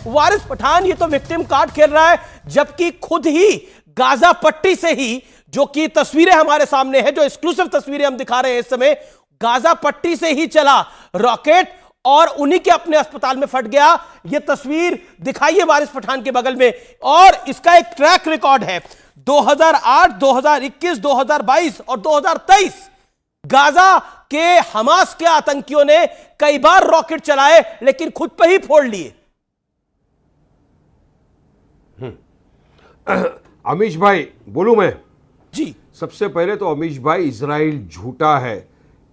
वारिस पठान ये तो victim card खेल रहा है, जबकि खुद ही गाजा पट्टी से ही, जो कि तस्वीरें हमारे सामने है, जो एक्सक्लूसिव तस्वीरें हम दिखा रहे हैं इस समय, गाजा पट्टी से ही चला रॉकेट और उन्हीं के अपने अस्पताल में फट गया। यह तस्वीर दिखाइए वारिस पठान के बगल में, और इसका एक ट्रैक रिकॉर्ड है 2008, 2021, 2022 और 2023। गाजा के हमास के आतंकियों ने कई बार रॉकेट चलाए लेकिन खुद पे ही फोड़ लिए। अमीश भाई बोलूं मैं? जी, सबसे पहले तो अमीश भाई, इजराइल झूठा है,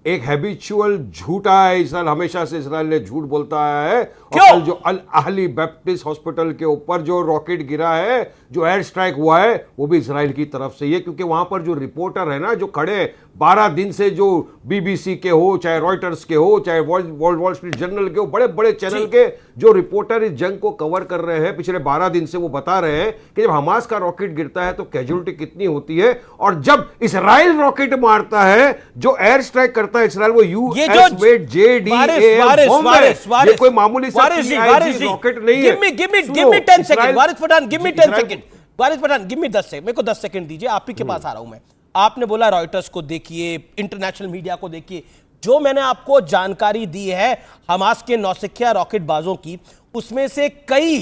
एक हैबिचुअल झूठा है। इसराइल हमेशा से इजराइल ने झूठ बोलता आया है। और कल जो अल अहली बैप्टिस्ट हॉस्पिटल के ऊपर जो रॉकेट गिरा है, जो एयर स्ट्राइक हुआ है, वो भी इजराइल की तरफ से ही है, क्योंकि वहां पर जो रिपोर्टर है ना, जो खड़े 12 दिन से, जो बीबीसी के हो, चाहे रॉयटर्स के हो, चाहे वॉल स्ट्रीट जर्नल के हो, बड़े बड़े चैनल के जो रिपोर्टर इस जंग को कवर कर रहे हैं पिछले 12 दिन से, वो बता रहे हैं कि जब हमास का रॉकेट गिरता है तो कैजुअलिटी कितनी होती है, और जब इसराइल रॉकेट मारता है, जो एयर स्ट्राइक करता है इसराइल, वो यूएस मेड जेडीए, कोई मामूली रॉकेट नहीं है। Give me 10 second Waris Pathan, give me 10 second Waris Pathan, give me 10 second, मेरे को 10 सेकंड दीजिए, आप ही के पास आ रहा हूं मैं। आपने बोला रॉयटर्स को देखिए, इंटरनेशनल मीडिया को देखिए, जो मैंने आपको जानकारी दी है हमास के नौसिखिया रॉकेटबाजों की, उसमें से कई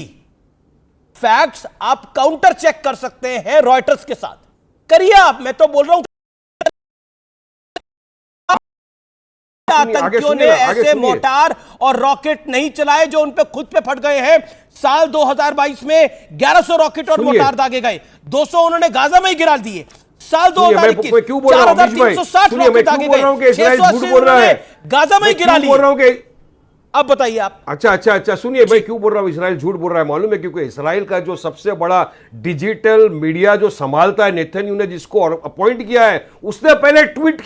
फैक्ट्स आप काउंटर चेक कर सकते हैं रॉयटर्स के साथ। करिए आप, मैं तो बोल रहा हूं आतंकियों ने ऐसे मोटार और रॉकेट नहीं चलाए जो उन पे खुद पे फट गए हैं। साल 2022 में 1100 रॉकेट और मोटार दागे गए, 200 उन्होंने गाजा में ही गिरा दिए। साल 2021 4360 रॉकेट दागे गए, 680 उन्होंने गाजा में ही गिरा लिए। अब बताइए आप। अच्छा, सुनिए भाई, क्यों बोल रहा हूं इसराइल झूठ बोल रहा है? मालूम है, क्योंकि इसराइल का जो सबसे बड़ा डिजिटल मीडिया जो संभालता है, नेथन्याहू ने जिसको अपॉइंट किया है, उसने पहले ट्वीट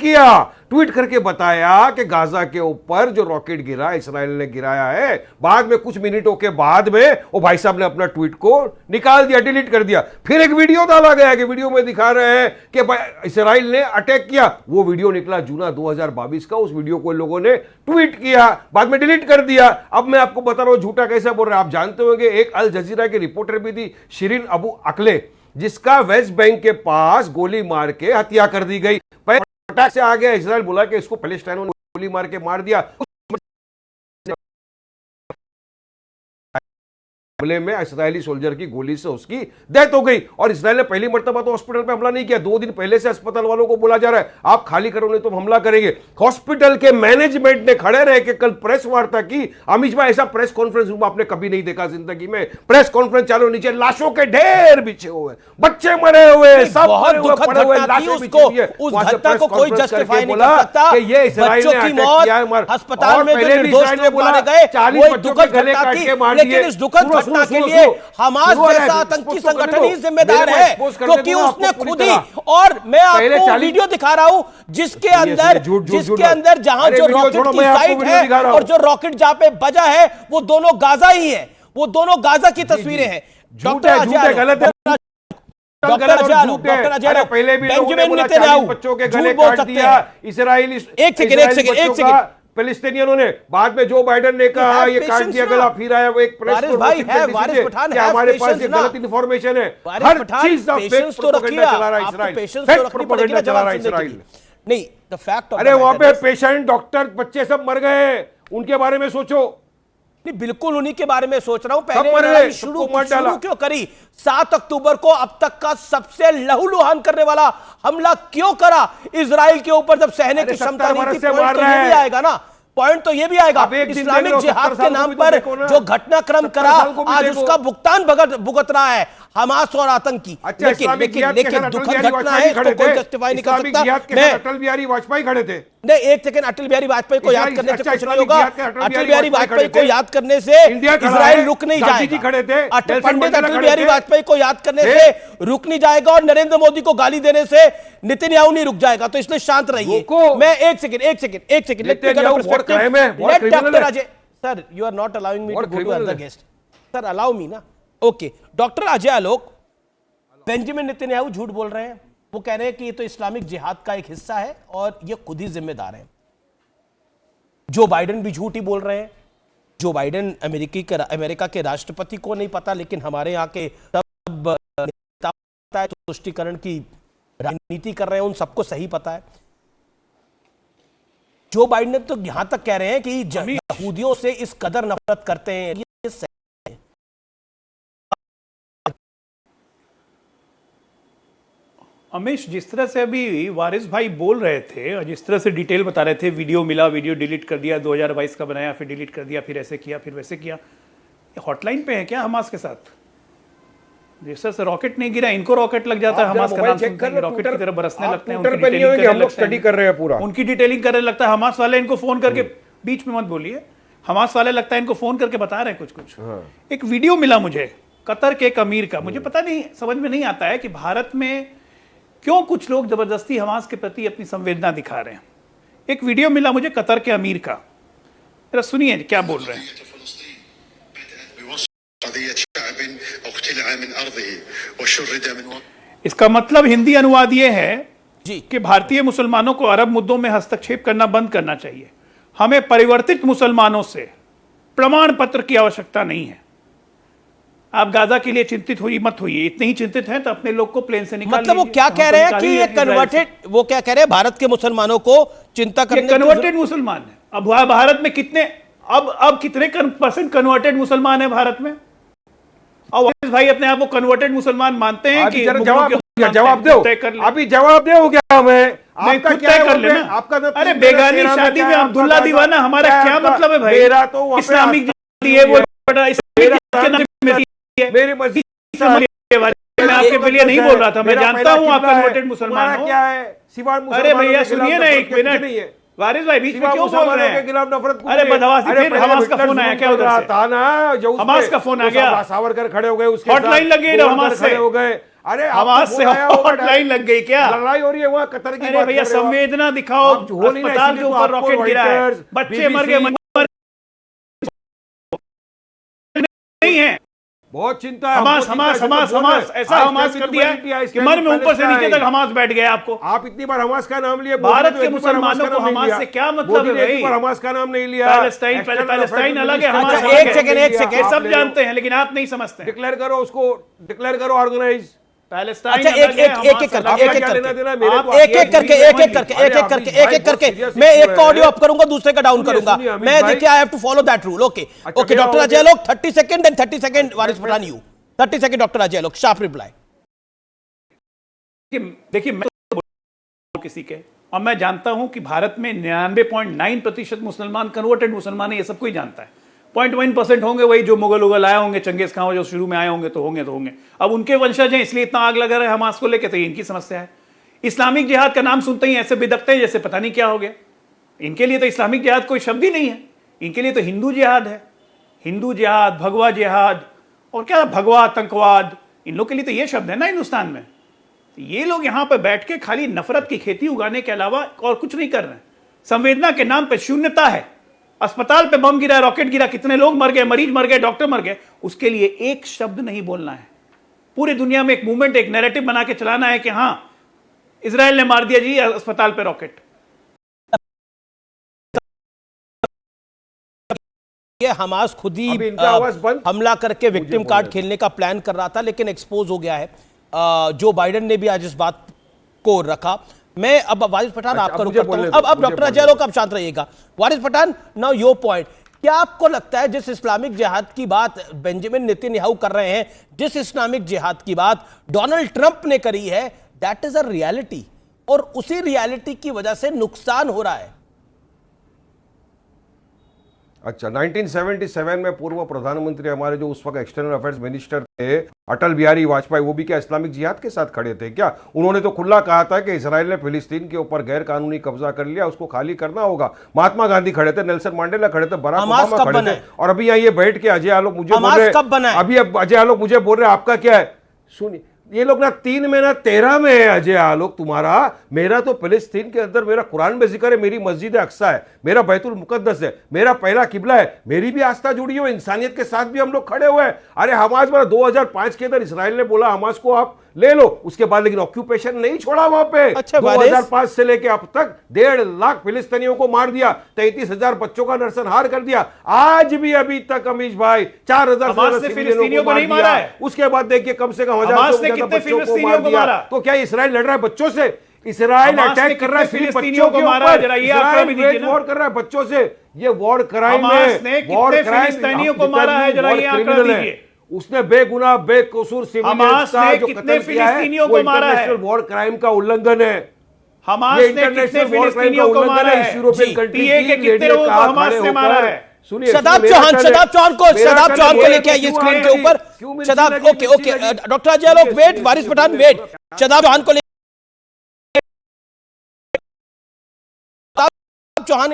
करके बताया कि गाजा के ऊपर जो रॉकेट गिरा इसराइल ने गिराया है। बाद में कुछ मिनटों के बाद में वो भाई साहब ने अपना ट्वीट को निकाल दिया, डिलीट कर दिया। फिर एक वीडियो डाला गया कि वीडियो में दिखा रहे हैं कि इसराइल ने अटैक किया। वो वीडियो निकला जून 2022 का, उस वीडियो को लोगों ने ट्वीट किया, बाद में डिलीट कर दिया। अब मैं आपको बता रहा हूं झूठा कैसे बोल रहे हैं। आप जानते होंगे एक अल जजीरा की रिपोर्टर भी थी, शिरीन अबू अकले, जिसका वेस्ट बैंक के पास गोली मार के हत्या कर दी गई। अटैक से आ गया, इसराइल बोला कि इसको पैलेस्टाइनों ने गोली मार के मार दिया। हमले में इसराइली सोल्जर की गोली से उसकी डेथ हो गई। और इसराइल ने पहली मर्तबा तो हॉस्पिटल पे हमला नहीं किया, 2 दिन पहले से अस्पताल वालों को बोला जा रहा है आप खाली करो नहीं तो हम हमला करेंगे। हॉस्पिटल के मैनेजमेंट ने खड़े रह के कल प्रेस वार्ता की। अमीश भाई, ऐसा प्रेस कॉन्फ्रेंस रूम आपने कभी नहीं देखा जिंदगी में। प्रेस कॉन्फ्रेंस चालू, नीचे लाशों के ढेर बिछे हुए, बच्चे मरे हुए, सब बहुत दुखद घटना थी। उसको उस घटना को कोई जस्टिफाई नहीं कर सकता। ये इसराइल ने अटैक किया है, अस्पताल में जो निर्दोष लोग मारे गए, वो दुखद घटना थी। लेकिन इस दुखद के लिए हमास जैसा आतंकी संगठन ही जिम्मेदार है, क्योंकि उसने खुद ही, और मैं आपको वीडियो दिखा रहा हूं जिसके अंदर जहां जो रॉकेट की साइट है और जो रॉकेट जहां पे बजा है, वो दोनों गाजा ही है, वो दोनों गाजा की तस्वीरें हैं। डॉक्टर अजय, पहले भी बेंजामिन नेतन्याहू बच्चों के गले काट दिया इजराइली, एक सेकंड फिलिस्तीनियों ने, बाद में जो बाइडेन ने कहा ये काट दिया गला, फिर आया वो एक प्रेस कि हमारे पास ये गलत इंफॉर्मेशन है। हर चीज का फेक प्रोपेगेंडा चला रहा है इसराइल, फेक प्रोपेगेंडा चला रहा है इसराइल। नहीं, द फैक्ट, अरे वहां पे पेशेंट, डॉक्टर, बच्चे सब मर गए, उनके बारे में सोचो। नहीं, बिल्कुल उन्हीं के बारे में सोच रहा हूं। पहले शुरू क्यों करी? 7 अक्टूबर को अब तक का सबसे लहूलुहान करने वाला हमला क्यों करा इजराइल के ऊपर, जब सहने की क्षमता नहीं थी? पॉइंट तो ये भी आएगा ना, पॉइंट तो ये भी आएगा। इस्लामिक जिहाद के नाम पर जो घटनाक्रम करा, आज उसका भुगतान भुगत रहा है हमास और आतंकी। लेकिन दुखद घटना है, इसको कोई जस्टिफाई नहीं कर सकता। अटल बिहारी वाजपेयी खड़े थे। नहीं, एक सेकंड, अटल बिहारी वाजपेयी को याद करने से कुछ नहीं होगा। अटल बिहारी वाजपेयी को याद करने से इजराइल रुक नहीं जाएगा। पंडित अटल बिहारी वाजपेयी को याद करने से रुक नहीं जाएगा, और नरेंद्र मोदी को गाली देने से नेतन्याहू नहीं रुक जाएगा। तो इसलिए शांत रहिए। मैं एक second let Dr. Ajay, sir, you are not allowing me to go to other guest. Sir, allow me ना। Okay, doctor Ajay Alok, Benjamin Netanyahu झूठ बोल रहे हैं। वो कह रहे हैं कि ये तो इस्लामिक जिहाद का एक हिस्सा है और ये खुद ही जिम्मेदार है। जो बाइडेन भी झूठ ही बोल रहे हैं, जो बाइडेन अमेरिका के राष्ट्रपति को नहीं पता, लेकिन हमारे यहाँ के सब नेता पता है, तुष्टीकरण की राजनीति कर रहे हैं, उन सबको सही पता है। जो बाइडेन तो यहां तक कह रहे हैं कि यहूदियों से इस कदर नफरत करते हैं, ये सही है। अमीश, जिस तरह से अभी वारिस भाई बोल रहे थे और जिस तरह से डिटेल बता रहे थे, वीडियो मिला, वीडियो डिलीट कर दिया, 2022 का बनाया, फिर डिलीट कर दिया, फिर ऐसे किया, फिर वैसे किया, ये हॉटलाइन पे है क्या हमास के साथ? जिस तरह से रॉकेट नहीं गिरा, इनको रॉकेट लग जाता है, हमास का नाम सुनते ही रॉकेट की तरह बरसने लगते हैं, उनकी डिटेलिंग करने लगता है। हमास वाले इनको फोन करके, बीच में मत बोलिए, हमास वाले लगता है इनको फोन करके बता रहे हैं कुछ। एक वीडियो मिला मुझे कतर के एक अमीर का, मुझे पता नहीं, समझ में नहीं आता है कि भारत में क्यों कुछ लोग जबरदस्ती हमास के प्रति अपनी संवेदना दिखा रहे हैं। एक वीडियो मिला मुझे कतर के अमीर का, जरा सुनिए क्या बोल रहे हैं। इसका मतलब हिंदी अनुवाद ये है जी कि भारतीय मुसलमानों को अरब मुद्दों में हस्तक्षेप करना बंद करना चाहिए। हमें परिवर्तित मुसलमानों से प्रमाण पत्र की आवश्यकता नहीं है। आप गाजा के लिए चिंतित हुई मत होइए, इतने ही चिंतित हैं तो अपने लोग को प्लेन से निकाल मतलब वो क्या कह रहे हैं कि ये कन्वर्टेड, वो क्या कह रहे हैं, भारत के मुसलमानों को चिंता करने, कन्वर्टेड मुसलमान है। अब भारत में कितने, अब कितने % कन्वर्टेड मुसलमान है भारत में? और भाई अपने आप को कन्वर्टेड मुसलमान मानते हैं कि जवाब दो, अभी जवाब दो क्या? हमें आपका क्या कर लेना? आपका अरे बेगानी शादी में अब्दुल्ला दीवाना, हमारा क्या मतलब है भाई? मेरा तो इस्लामिक है वो, मेरी मस्जिद मैं आपके लिए नहीं बोल रहा था, मैं जानता हूं आप कन्वर्टेड मुसलमान हो। क्या है सिवाय? अरे भैया सुनिए ना एक मिनट, वारिस भाई बीच में क्यों बोल रहे हैं? अरे बदमाशी, फिर हमास का फोन आया क्या उधर से? था ना, हमास का फोन आ गया, सावरकर खड़े हो गए, उसके हॉटलाइन लग गई, हमास से हो गए। अरे हमास से हॉटलाइन लग गई क्या? लड़ाई हो रही है वहां कतर की। अरे भैया संवेदना दिखाओ, अस्पताल के ऊपर रॉकेट गिरा है, बच्चे मर गए, नहीं है, बहुत चिंता है। हमास ऐसा हमास कर दिया कि मन में ऊपर से नीचे तक हमास बैठ गया। आपको, आप इतनी बार हमास का नाम लिए, भारत के मुसलमानों को हमास से क्या मतलब है भाई? हमास का नाम नहीं लिया। पैलेस्टाइन अलग है, हमास एक सेकंड, सब जानते हैं लेकिन आप नहीं समझते। डिक्लेयर करो उसको, डिक्लेयर करो ऑर्गेनाइज अच्छा, एक एक करके मैं एक का ऑडियो अप करूंगा, दूसरे का डाउन करूंगा। मैं देखिए, I have to follow that rule. Okay okay, doctor Ajay लोग 30 second and 30 second Waris Pathan, you 30 second doctor Ajay लोग, शार्प रिप्लाई। देखिए मैं तो किसी के, और मैं जानता हूं कि भारत में 99.9% मुसलमान कन्वर्टेड मुसलमान है, ये सब कोई जानता है। 0.1% होंगे वही जो मुगल उगल आए होंगे, चंगेज खान जो शुरू में आए होंगे तो होंगे। अब उनके वंशज हैं, इसलिए इतना आग लगा रहा है हमास को लेकर, तो इनकी समस्या है। इस्लामिक जिहाद का नाम सुनते ही ऐसे बिदकते हैं जैसे पता नहीं क्या हो गया। इनके लिए तो इस्लामिक जिहाद कोई शब्द ही नहीं है, इनके लिए तो हिंदू जिहाद है। हिंदू जिहाद, भगवा जिहाद, और क्या भगवा आतंकवाद, इन लोग के लिए तो ये शब्द है ना हिंदुस्तान में। ये लोग यहां पर बैठ के खाली नफरत की खेती उगाने के अलावा और कुछ नहीं कर रहे हैं। संवेदना के नाम पर शून्यता है। अस्पताल पे बम गिरा, रॉकेट गिरा, कितने लोग मर गए, मरीज मर गए, डॉक्टर मर गए, उसके लिए एक शब्द नहीं बोलना है। पूरी दुनिया में एक मूवमेंट, एक नैरेटिव बना के चलाना है कि हां इजराइल ने मार दिया जी अस्पताल पे रॉकेट। ये हमास खुद ही हमला करके विक्टिम कार्ड खेलने का प्लान कर रहा था, लेकिन एक्सपोज हो गया है। जो बाइडेन ने भी आज इस बात को रखा। मैं अब वारिस पठान आपका रुख करता हूं। अब डॉक्टर अजय लोग, आप शांत रहिएगा। वारिस पठान, नाउ योर पॉइंट, क्या आपको लगता है जिस इस्लामिक जिहाद की बात बेंजामिन नेतन्याहू कर रहे हैं, जिस इस्लामिक जिहाद की बात डोनाल्ड ट्रंप ने करी है, दैट इज अ रियलिटी, और उसी रियलिटी की वजह से नुकसान हो रहा है? अच्छा, 1977 में पूर्व प्रधानमंत्री हमारे जो उस वक्त एक्सटर्नल अफेयर्स मिनिस्टर थे अटल बिहारी वाजपेयी, वो भी क्या इस्लामिक जिहाद के साथ खड़े थे क्या? उन्होंने तो खुला कहा था कि इजराइल ने फिलिस्तीन के ऊपर गैर कानूनी कब्जा कर लिया, उसको खाली करना होगा। महात्मा गांधी खड़े थे, नेल्सन मंडेला खड़े थे, बराक ओबामा खड़े थे, और अभी यहाँ ये बैठ के अजय आलोक मुझे बोल रहे, अभी अजय आलोक मुझे बोल रहे आपका क्या है? सुनिए, ये लोग ना 3 में ना 13 में है अजय आलोक तुम्हारा। मेरा तो फिलिस्तीन के अंदर मेरा कुरान में जिक्र है, मेरी मस्जिद अक्सा है, मेरा बैतुल मुकद्दस है, मेरा पहला किबला है, मेरी भी आस्था जुड़ी हुई, इंसानियत के साथ भी हम लोग खड़े हुए हैं। अरे हमास 2005 के अंदर इसराइल ने बोला हमास को आप ले लो। उसके बाद लेकिन ऑक्यूपेशन नहीं छोड़ा वहां पे। अच्छा, 2005 से लेके अब तक 1.5 लाख फिलिस्तीनियों को मार दिया, 33,000 बच्चों का नरसंहार कर दिया। आज भी अभी तक अमीश भाई 4,000 हमास ने फिलिस्तीनियों को नहीं मारा है। उसके बाद देखिए कम से कम हमास 1,000 ने कितने फिलिस्तीनियों को मारा? तो क्या इजराइल लड़ रहा है बच्चों से? इजराइल हमास ने अटैक कर रहा है कितने सिर्फ फिलिस्तीनियों बच्चों को के मारा है? ऊपर। जरा ये आंकड़ा भी दीजिए ना। वॉर कर रहा है बच्चों से। ये वॉर क्राइम हमास है। ने कितने फिलिस्तीनियों को मारा है? जरा ये आंकड़ा दीजिए। उसने बेगुनाह बेकसूर हमास सिविलियंस का ने जो कितने कत्ल किया है फिलिस्तीनियों वो को मारा है? इंटरनेशनल वॉर क्राइम का उल्लंघन है। हमास ये ने कितने इंटरनेशनल वॉर क्राइम का फिलिस्तीनियों को उल्लंघन मारा है। है? इस यूरोपियन जी, कंट्री PA की के कितने लेडी ने लोगों को कहा हमास खड़े ने मारा होकर, है? सुनिए शदाब मेरा चौहान, टर्न है। शदाब चौहान को मेरा शदाब टर्न चौहान को है। लेके आइए क्यों स्क्रीन आ के रही? ऊपर। क्यों मिर्ची शदाब, लगी? ओके मिर्ची ओके, लगी? डॉक्टर अजय आलोक वेट, वारिस पठान वेट। शदाब चौहान को चौहान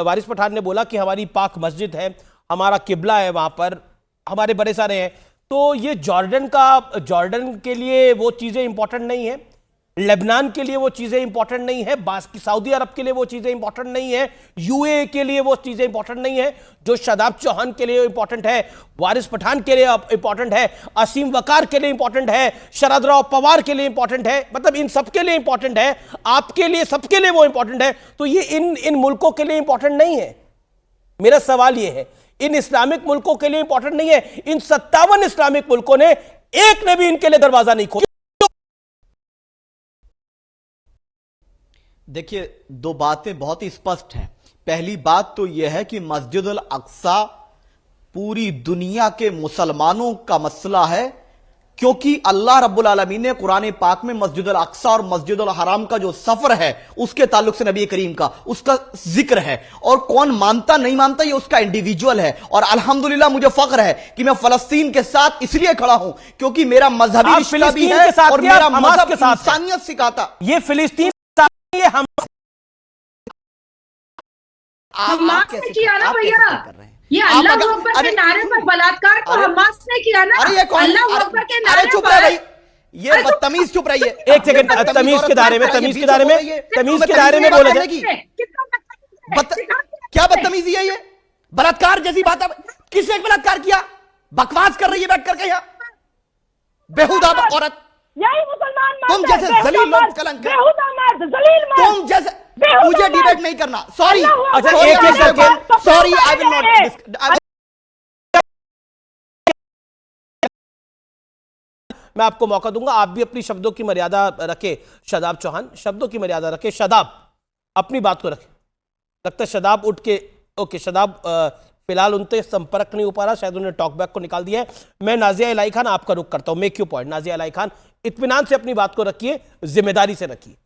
वारिस पठान ने बोला कि हमारी पाक मस्जिद है, हमारा किबला है, वहां पर हमारे बड़े सारे हैं। तो ये जॉर्डन के लिए वो चीजें इंपॉर्टेंट नहीं है, लेबनान के लिए वो चीजें इंपॉर्टेंट नहीं है, सऊदी अरब के लिए वो चीजें इंपॉर्टेंट नहीं है, यूएई के लिए वो चीजें इंपॉर्टेंट नहीं है। जो शदाब चौहान के लिए इंपॉर्टेंट है, वारिस पठान के लिए इंपॉर्टेंट है, असीम वकार के लिए इंपॉर्टेंट है, शरद राव पवार के लिए इंपॉर्टेंट है, मतलब इन सबके लिए इंपॉर्टेंट है, आपके लिए, सबके लिए वो इंपॉर्टेंट है। तो ये इन मुल्कों के लिए इंपॉर्टेंट नहीं है। मेरा सवाल यह है, इन इस्लामिक मुल्कों के लिए इंपॉर्टेंट नहीं है। इन 57 इस्लामिक मुल्कों ने एक ने भी इनके लिए दरवाजा नहीं खोला। देखिए, दो बातें बहुत ही स्पष्ट हैं। पहली बात तो यह है कि मस्जिद अल अक्सा पूरी दुनिया के मुसलमानों का मसला है, क्योंकि अल्लाह रब्बुल आलमीन ने कुरान पाक में मस्जिद अल अक्सा और मस्जिद अल हराम का जो सफर है उसके ताल्लुक से नबी करीम का उसका जिक्र है। और कौन मानता नहीं मानता ये उसका इंडिविजुअल है। और अल्हम्दुलिल्लाह मुझे फख्र है कि मैं फलस्तीन के साथ इसलिए खड़ा हूं क्योंकि मेरा मजहबी रिश्ता भी है और मेरा मजहब इंसानियत सिखाता। ये फिलिस्तीन, ये हम हमास ने किया ना भैया, ये अल्लाह अकबर के नारे पर बलात्कार तो हमास ने किया ना। अरे ये कौन? अल्लाह अकबर के नारे अरे चुप रहे भाई, ये बदतमीज चुप रहिए। एक सेकंड, तमीज के दायरे में, तमीज के दायरे में, तमीज के दायरे में बोला जाए। क्या बदतमीजी है ये? बलात्कार जैसी बात है। किसने बलात्कार किया? बकवास कर रही है बैठ करके यहाँ, बेहुदा औरत। यही मुसलमान तुम जैसे जलील लोग कलंक, तुम जैसे, मुझे डिबेट नहीं करना। सॉरी, अच्छा, एक second, sorry, I will not. मैं आपको मौका दूंगा, आप भी अपनी शब्दों की मर्यादा रखे। शदाब चौहान, शब्दों की मर्यादा रखे। शदाब अपनी बात को रखे। लगता है शदाब उठ के, ओके, शदाब फिलहाल उनसे संपर्क नहीं हो पा रहा, शायद उन्हें टॉकबैक को निकाल दिया है। मैं नाजिया इलाही खान आपका रुख करता हूं। Make you point. Nazia Elahi Khan, इत्मीनान से अपनी बात को रखिए, जिम्मेदारी से रखिए।